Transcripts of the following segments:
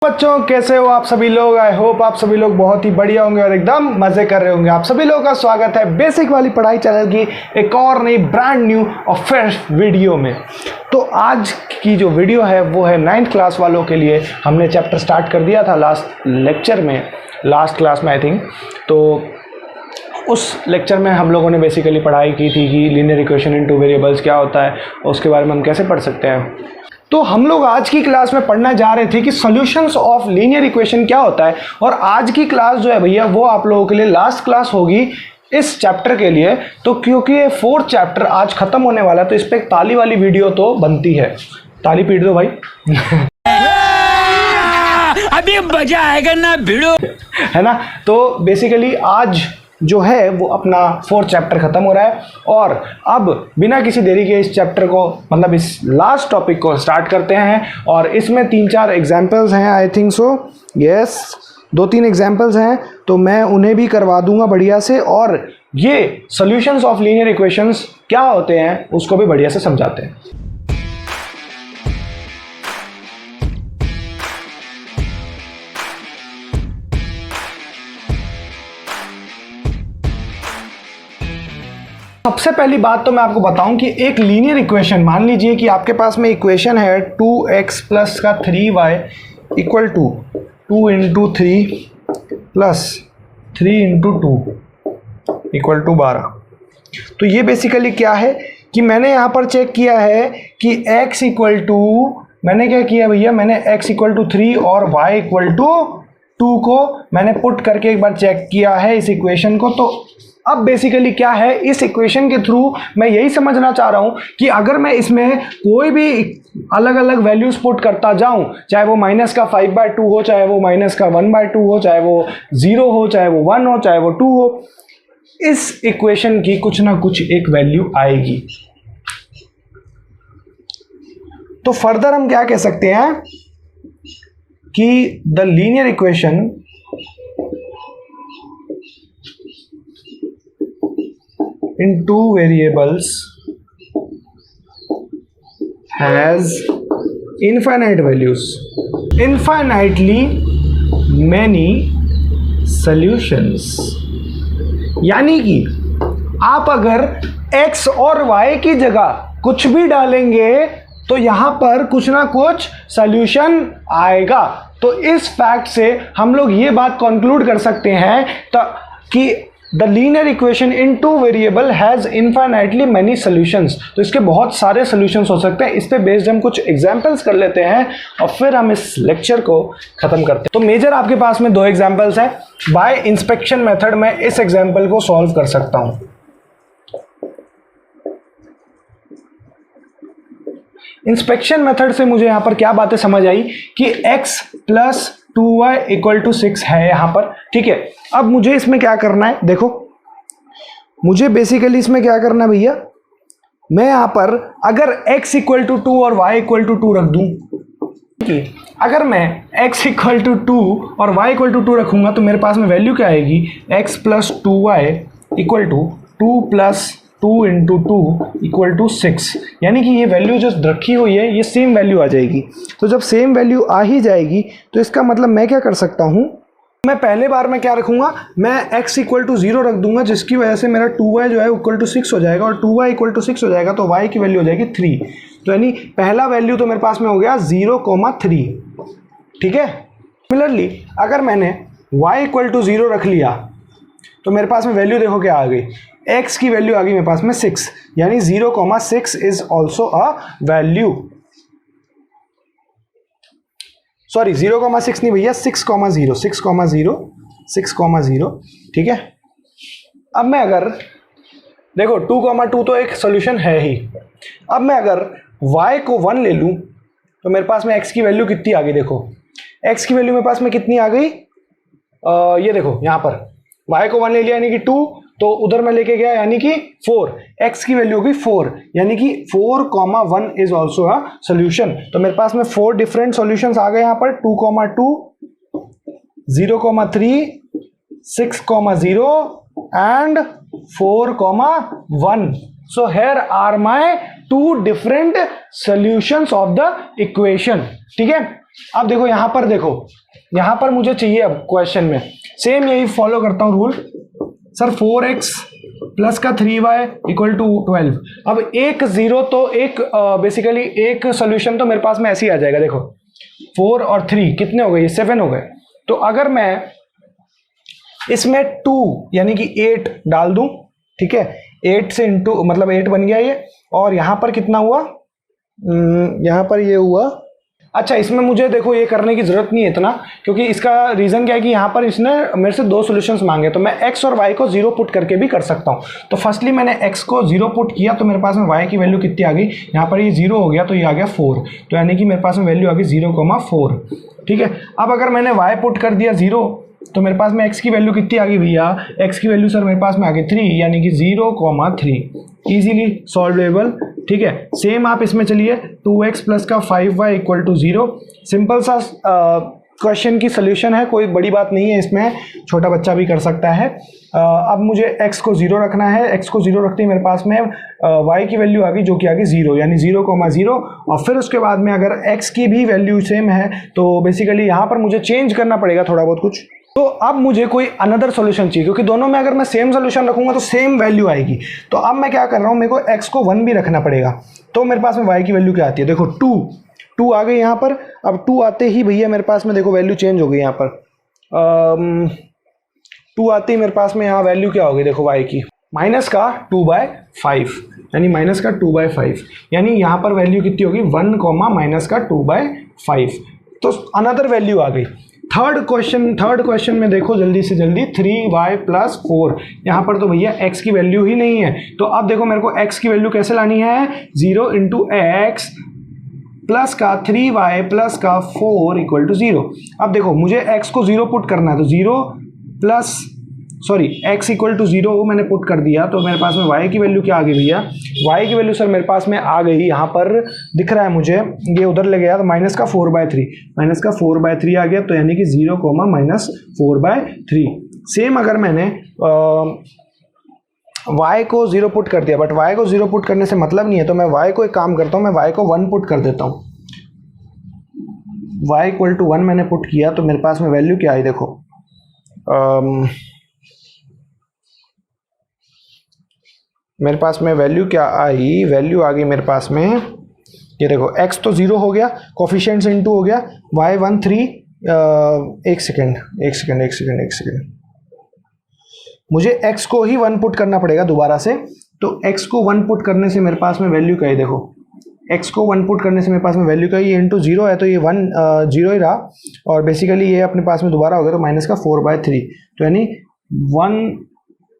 बच्चों कैसे हो आप सभी लोग। आई होप आप सभी लोग बहुत ही बढ़िया होंगे और एकदम मजे कर रहे होंगे। आप सभी लोगों का स्वागत है बेसिक वाली पढ़ाई चैनल की एक और नई ब्रांड न्यू और फ्रेश वीडियो में। तो आज की जो वीडियो है वो है 9th क्लास वालों के लिए। हमने चैप्टर स्टार्ट कर दिया था लास्ट क्लास में आई थिंक। तो उस लेक्चर में हम लोगों ने बेसिकली पढ़ाई की थी कि linear equation in two variables क्या होता है और उसके बारे में हम कैसे पढ़ सकते हैं। तो हम लोग आज की क्लास में पढ़ना जा रहे थे कि सॉल्यूशंस ऑफ लीनियर इक्वेशन क्या होता है। और आज की क्लास जो है भैया वो आप लोगों के लिए लास्ट क्लास होगी इस चैप्टर के लिए। तो क्योंकि ये 4th चैप्टर आज खत्म होने वाला है तो इस पर एक ताली वाली वीडियो तो बनती है। ताली पीट दो भाई। अभी मजा आएगा ना भिड़ो, है ना। तो बेसिकली आज जो है वो अपना 4th चैप्टर खत्म हो रहा है और अब बिना किसी देरी के इस चैप्टर को मतलब इस लास्ट टॉपिक को स्टार्ट करते हैं। और इसमें 3-4 एग्जाम्पल्स हैं I think so. Yes 2-3 examples हैं तो मैं उन्हें भी करवा दूंगा बढ़िया से। और ये सॉल्यूशंस ऑफ लीनियर इक्वेशंस क्या होते हैं उसको भी बढ़िया से समझाते हैं। सबसे पहली बात तो मैं आपको बताऊं कि एक लीनियर इक्वेशन, मान लीजिए कि आपके पास में इक्वेशन है 2x प्लस का 3y equal to 2 into 3 plus 3 into 2 equal to 12। तो ये बेसिकली क्या है कि मैंने यहाँ पर चेक किया है कि x इक्वल टू, मैंने क्या किया भैया, मैंने x इक्वल टू 3 और y इक्वल टू 2 को मैंने पुट करके एक बार चेक किया है इस इक्वेशन को। तो अब बेसिकली क्या है, इस इक्वेशन के थ्रू मैं यही समझना चाह रहा हूं कि अगर मैं इसमें कोई भी अलग अलग वैल्यूज पुट करता जाऊं, चाहे वो माइनस का 5/2 हो, चाहे वो माइनस का 1/2 हो, चाहे वो 0 हो, चाहे वो 1 हो, चाहे वो 2 हो, इस इक्वेशन की कुछ ना कुछ एक वैल्यू आएगी। तो फर्दर हम क्या कह सकते हैं कि the linear equation in two variables has infinite values, infinitely many solutions। यानी कि आप अगर x और y की जगह कुछ भी डालेंगे तो यहां पर कुछ ना कुछ सॉल्यूशन आएगा। तो इस फैक्ट से हम लोग ये बात कंक्लूड कर सकते हैं कि the linear equation in two variable has infinitely many solutions. तो इसके बहुत सारे सॉल्यूशंस हो सकते हैं। इस पे बेस्ड हम कुछ एग्जांपल्स कर लेते हैं और फिर हम इस लेक्चर को खत्म करते हैं। तो मेजर आपके पास में 2 एग्जांपल्स हैं। बाय इंस्पेक्शन मेथड में इस एग्जांपल को सॉल्व कर सकता हूं। इंस्पेक्शन मेथड से मुझे यहां पर क्या बातें समझ आई कि x plus 2y equal to 6 है यहां पर, ठीक है। अब मुझे इसमें क्या करना है, देखो मुझे बेसिकली इसमें क्या करना है भैया, मैं यहां पर अगर x इक्वल टू 2 और y इक्वल टू 2 रख दूं, अगर मैं x इक्वल टू 2 और y इक्वल टू 2 रखूंगा तो मेरे पास में वैल्यू क्या आएगी, x plus 2y equal to 2 plus 2 into 2 equal to 6। यानी कि ये वैल्यू जो रखी हुई है ये सेम वैल्यू आ जाएगी। तो जब सेम वैल्यू आ ही जाएगी तो इसका मतलब मैं क्या कर सकता हूँ, मैं पहले बार में क्या रखूँगा, मैं x इक्वल टू 0 रख दूंगा जिसकी वजह से मेरा 2y जो है इक्वल टू 6 हो जाएगा और 2y इक्वल टू 6 हो जाएगा तो y की वैल्यू हो जाएगी 3। तो यानी पहला वैल्यू तो मेरे पास में हो गया 0,3, ठीक है। सिमिलरली अगर मैंने y इक्वल टू 0 रख लिया तो मेरे पास में वैल्यू देखो क्या आ गई, x की वैल्यू आ गई मेरे पास में 6, यानी 0,6 is also a value. Sorry 0,6 नहीं भैया, 6,0, ठीक है। अब मैं अगर देखो 2,2 तो एक सॉल्यूशन है ही। अब मैं अगर y को 1 ले लूं तो मेरे पास में x की वैल्यू कितनी आ गई, देखो x की वैल्यू मेरे पास में कितनी आ गई, ये देखो यहाँ पर y को 1 ले लिया यानी कि 2, तो उधर मैं लेके गया यानी कि 4, x की वैल्यू होगी 4, यानी कि 4,1 इज ऑल्सो अ सोल्यूशन। तो मेरे पास में 4 डिफरेंट सॉल्यूशंस आ गए यहाँ पर, 2,2, 0,3, 6,0 and 4,1। So here are my two different solutions of the equation. ठीक है, अब देखो यहाँ पर, देखो यहाँ पर मुझे चाहिए अब क्वेश्चन में सेम यही फॉलो करता हूँ रूल। सर 4x प्लस का 3y इक्वल टू 12। अब एक जीरो तो एक बेसिकली एक सोल्यूशन तो मेरे पास में ऐसे ही आ जाएगा। देखो 4 और 3 कितने हो गए, ये 7 हो गए। तो अगर मैं इसमें 2 यानी कि 8 डाल दूं, ठीक है, 8 से इंटू मतलब 8 बन गया ये, और यहां पर कितना हुआ, यहां पर ये हुआ। अच्छा, इसमें मुझे देखो ये करने की जरूरत नहीं है इतना, क्योंकि इसका रीजन क्या है कि यहाँ पर इसने मेरे से 2 सॉल्यूशंस मांगे, तो मैं x और y को 0 पुट करके भी कर सकता हूँ। तो फर्स्टली मैंने x को 0 पुट किया तो मेरे पास में y की वैल्यू कितनी आ गई, यहाँ पर ये 0 हो गया तो ये आ गया 4, तो यानी कि मेरे पास में वैल्यू आ गई 0,4। ठीक है, अब अगर मैंने y पुट कर दिया 0 तो मेरे पास में x की वैल्यू कितनी आ गई भैया, x की वैल्यू सर मेरे पास में आ गई 3, यानी कि 0,3, इजीली सॉल्वेबल। ठीक है, सेम आप इसमें चलिए 2x प्लस का 5y इक्वल टू 0। सिंपल सा क्वेश्चन की सोल्यूशन है, कोई बड़ी बात नहीं है इसमें, छोटा बच्चा भी कर सकता है। अब मुझे x को 0 रखना है, x को 0 रखते ही मेरे पास में y की वैल्यू आ गई जो कि आ गई 0, यानी 0,0, और फिर उसके बाद में अगर x की भी वैल्यू सेम है तो बेसिकली यहाँ पर मुझे चेंज करना पड़ेगा थोड़ा बहुत कुछ। तो अब मुझे कोई अनदर सॉल्यूशन चाहिए, क्योंकि दोनों में अगर मैं सेम सॉल्यूशन रखूंगा तो सेम वैल्यू आएगी। तो अब मैं क्या कर रहा हूँ, मेरे को x को 1 भी रखना पड़ेगा। तो मेरे पास में y की वैल्यू क्या आती है, देखो 2 आ गई यहाँ पर। अब 2 आते ही भैया मेरे पास में देखो वैल्यू चेंज हो गई यहाँ पर। 2 आते ही मेरे पास में यहाँ वैल्यू क्या हो गई, देखो y की माइनस का 2/5, यानी माइनस का 2/5, यानी यहाँ पर वैल्यू कितनी होगी 1, माइनस का 2/5, तो अनदर वैल्यू आ गई। थर्ड क्वेश्चन में देखो जल्दी से जल्दी 3y प्लस 4, यहाँ पर तो भैया x की वैल्यू ही नहीं है। तो अब देखो मेरे को x की वैल्यू कैसे लानी है, 0 इंटू एक्स प्लस का 3y प्लस का 4 इक्वल टू 0। अब देखो मुझे x को 0 पुट करना है, तो 0 प्लस x इक्वल टू 0 मैंने पुट कर दिया, तो मेरे पास में y की वैल्यू क्या आ गई भैया, y की वैल्यू सर मेरे पास में आ गई, यहाँ पर दिख रहा है मुझे, ये उधर ले गया तो माइनस का 4/3 आ गया, तो यानी कि 0, माइनस 4/3। सेम अगर मैंने y को 0 पुट कर दिया, बट y को 0 पुट करने से मतलब नहीं है, तो मैं y को एक काम करता हूँ, मैं y को 1 पुट कर देता हूँ। y इक्वल टू 1 मैंने पुट किया तो मेरे पास में वैल्यू क्या आई, देखो मेरे पास में वैल्यू क्या आई, वैल्यू आ गई मेरे पास में, ये देखो x तो 0 हो गया, कोफिशिएंट्स इनटू हो गया, y 1 3, एक सेकेंड, मुझे x को ही 1 पुट करना पड़ेगा दोबारा से। तो x को 1 पुट करने से मेरे पास में वैल्यू क्या है, देखो x को 1 पुट करने से मेरे पास में वैल्यू क्या है, ये इंटू 0 है तो ये 1 0 ही रहा, और बेसिकली ये अपने पास में दोबारा हो गया तो माइनस का 4/3, तो यानी 1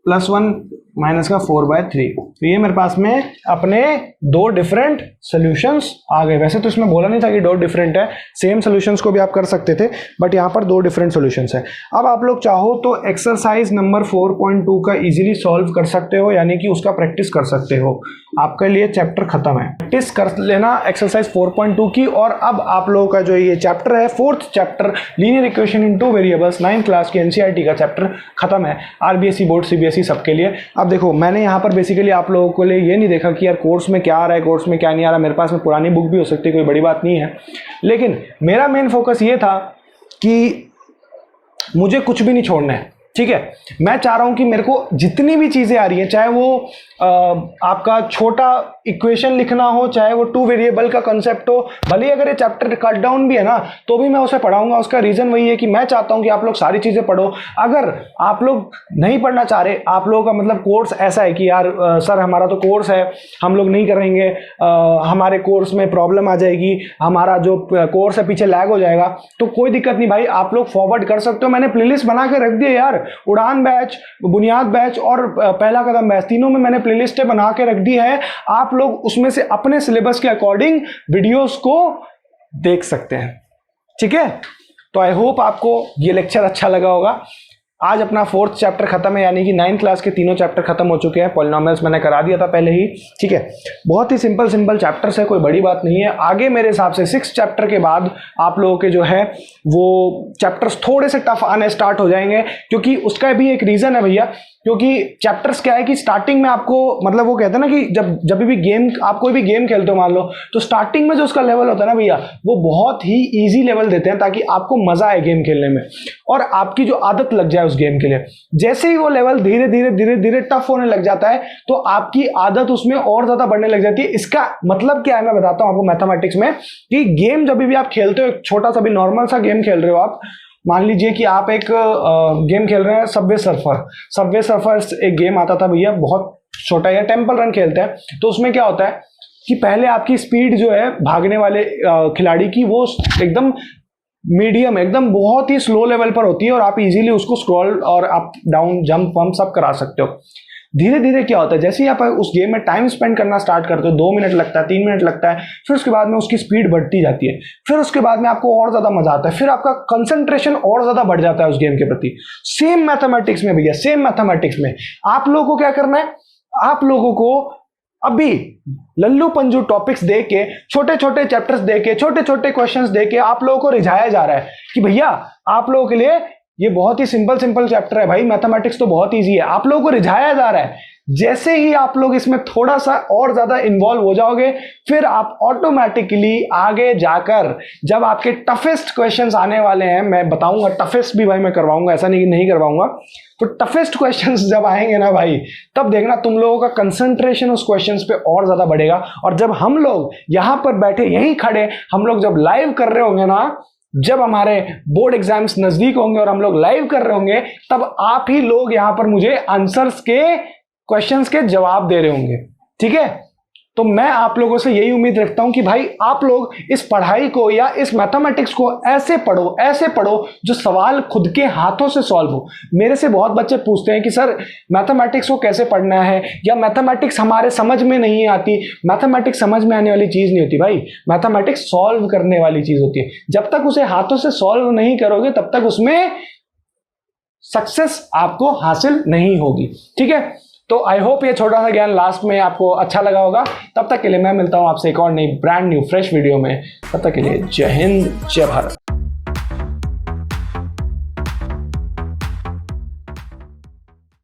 + 1 माइनस का 4/3। तो ये मेरे पास में अपने 2 डिफरेंट सॉल्यूशंस आ गए। वैसे तो इसमें बोला नहीं था कि 2 डिफरेंट है, सेम सॉल्यूशंस को भी आप कर सकते थे, बट यहाँ पर 2 डिफरेंट सॉल्यूशंस है। अब आप लोग चाहो तो एक्सरसाइज नंबर 4.2 का इजीली सॉल्व कर सकते हो, यानी कि उसका प्रैक्टिस कर सकते हो। आपके लिए चैप्टर खत्म है, प्रैक्टिस कर लेना एक्सरसाइज 4.2 की। और अब आप लोगों का जो ये चैप्टर है, 4th chapter linear equation in 2 variables, 9th class की एनसीईआरटी का चैप्टर खत्म है, आरबीएसई बोर्ड सीबीएसई सबके लिए। अब देखो मैंने यहाँ पर बेसिकली आप लोगों के लिए ये नहीं देखा कि यार कोर्स में क्या आ रहा है, कोर्स में क्या नहीं आ रहा। मेरे पास में पुरानी बुक भी हो सकती है, कोई बड़ी बात नहीं है, लेकिन मेरा मेन फोकस ये था कि मुझे कुछ भी नहीं छोड़ना है। ठीक है, मैं चाह रहा हूं कि मेरे को जितनी भी चीजें आ रही हैं, चाहे वो आपका छोटा इक्वेशन लिखना हो, चाहे वो 2 वेरिएबल का कंसेप्ट हो, भले ही अगर ये चैप्टर कट डाउन भी है ना तो भी मैं उसे पढ़ाऊंगा। उसका रीजन वही है कि मैं चाहता हूं कि आप लोग सारी चीजें पढ़ो। अगर आप लोग नहीं पढ़ना चाह रहे, आप लोगों का मतलब कोर्स ऐसा है कि यार सर हमारा तो कोर्स है, हम लोग नहीं करेंगे, हमारे कोर्स में प्रॉब्लम आ जाएगी, हमारा जो कोर्स है पीछे लैग हो जाएगा, तो कोई दिक्कत नहीं भाई, आप लोग फॉरवर्ड कर सकते हो। मैंने प्लेलिस्ट बना के रख दी है यार, उड़ान बैच, बुनियाद बैच और पहला कदम बैच, तीनों में मैंने प्लेलिस्टें बना के रख दी है। आप लोग उसमें से अपने सिलेबस के अकॉर्डिंग वीडियोस को देख सकते हैं। ठीक है, तो आई होप आपको ये लेक्चर अच्छा लगा होगा। आज अपना 4th चैप्टर खत्म है, यानी कि 9th क्लास के तीनों चैप्टर खत्म हो चुके हैं। पॉलिनोमियल्स मैंने करा दिया था पहले ही, ठीक है। बहुत ही सिंपल चैप्टर्स है, कोई बड़ी बात नहीं है। आगे मेरे हिसाब से 6th चैप्टर के बाद आप लोगों के जो है वो चैप्टर्स थोड़े से टफ आने स्टार्ट हो जाएंगे, क्योंकि उसका भी एक रीज़न है भैया। क्योंकि चैप्टर्स क्या है कि स्टार्टिंग में आपको, मतलब वो कहते हैं ना कि जब भी गेम, आप कोई भी गेम खेलते हो मान लो, तो स्टार्टिंग में जो उसका लेवल होता है ना भैया, वो बहुत ही ईजी लेवल देते हैं ताकि आपको मजा आए गेम खेलने में और आपकी जो आदत लग जाए उस गेम के लिए। जैसे ही वो लेवल धीरे धीरे टफ होने लग जाता है तो आपकी आदत उसमें और ज्यादा बढ़ने लग जाती है। इसका मतलब क्या है मैं बताता हूं आपको मैथमेटिक्स में, कि गेम जब भी आप खेलते हो, एक छोटा सा भी नॉर्मल सा गेम खेल रहे हो आप, मान लीजिए कि आप एक गेम खेल रहे हैं सबवे सर्फर एक गेम आता था भैया, बहुत छोटा या टेम्पल रन खेलते हैं। तो उसमें क्या होता है कि पहले आपकी स्पीड जो है भागने वाले खिलाड़ी की, वो एकदम मीडियम, एकदम बहुत ही स्लो लेवल पर होती है और आप इजीली उसको स्क्रॉल और अप डाउन जंप वंप सब करा सकते हो। धीरे धीरे क्या होता है, जैसे ही आप उस गेम में टाइम स्पेंड करना स्टार्ट करते हो, 2 मिनट लगता है, 3 मिनट लगता है, फिर उसके बाद में उसकी स्पीड बढ़ती जाती है, फिर उसके बाद में आपको और ज्यादा मजा आता है, फिर आपका कंसंट्रेशन और ज्यादा बढ़ जाता है उस गेम के प्रति। सेम मैथमेटिक्स में भैया, सेम मैथमेटिक्स में आप लोगों को क्या करना है, आप लोगों को अभी लल्लू पंजू टॉपिक्स दे के, छोटे छोटे चैप्टर्स दे के, छोटे छोटे क्वेश्चंस दे के आप लोगों को रिझाया जा रहा है कि भैया आप लोगों के लिए ये बहुत ही सिंपल चैप्टर है भाई, मैथमेटिक्स तो बहुत इजी है। आप लोगों को रिझाया जा रहा है। जैसे ही आप लोग इसमें थोड़ा सा और ज्यादा इन्वॉल्व हो जाओगे, फिर आप ऑटोमेटिकली आगे जाकर जब आपके टफेस्ट क्वेश्चंस आने वाले हैं, मैं बताऊंगा टफेस्ट भी भाई मैं करवाऊंगा, ऐसा नहीं कि नहीं करवाऊंगा, तो टफेस्ट क्वेश्चंस जब आएंगे ना भाई, तब देखना तुम लोगों का कंसंट्रेशन उस क्वेश्चंस पे और ज्यादा बढ़ेगा। और जब हम लोग यहां पर बैठे, यहीं खड़े, हम लोग जब लाइव कर रहे होंगे ना, जब हमारे बोर्ड एग्जाम्स नजदीक होंगे और हम लोग लाइव कर रहे होंगे, तब आप ही लोग यहां पर मुझे आंसर्स के, क्वेश्चंस के जवाब दे रहे होंगे, ठीक है। तो मैं आप लोगों से यही उम्मीद रखता हूं कि भाई आप लोग इस पढ़ाई को या इस मैथमेटिक्स को ऐसे पढ़ो जो सवाल खुद के हाथों से सॉल्व हो। मेरे से बहुत बच्चे पूछते हैं कि सर मैथमेटिक्स को कैसे पढ़ना है, या मैथमेटिक्स हमारे समझ में नहीं आती। मैथमेटिक्स समझ में आने वाली चीज नहीं होती भाई, मैथमेटिक्स सॉल्व करने वाली चीज होती है। जब तक उसे हाथों से सॉल्व नहीं करोगे तब तक उसमें सक्सेस आपको हासिल नहीं होगी, ठीक है। तो आई होप ये छोटा सा ज्ञान लास्ट में आपको अच्छा लगा होगा। तब तक के लिए मैं मिलता हूं आपसे एक और नई ब्रांड न्यू फ्रेश वीडियो में। तब तक के लिए जय हिंद, जय भारत।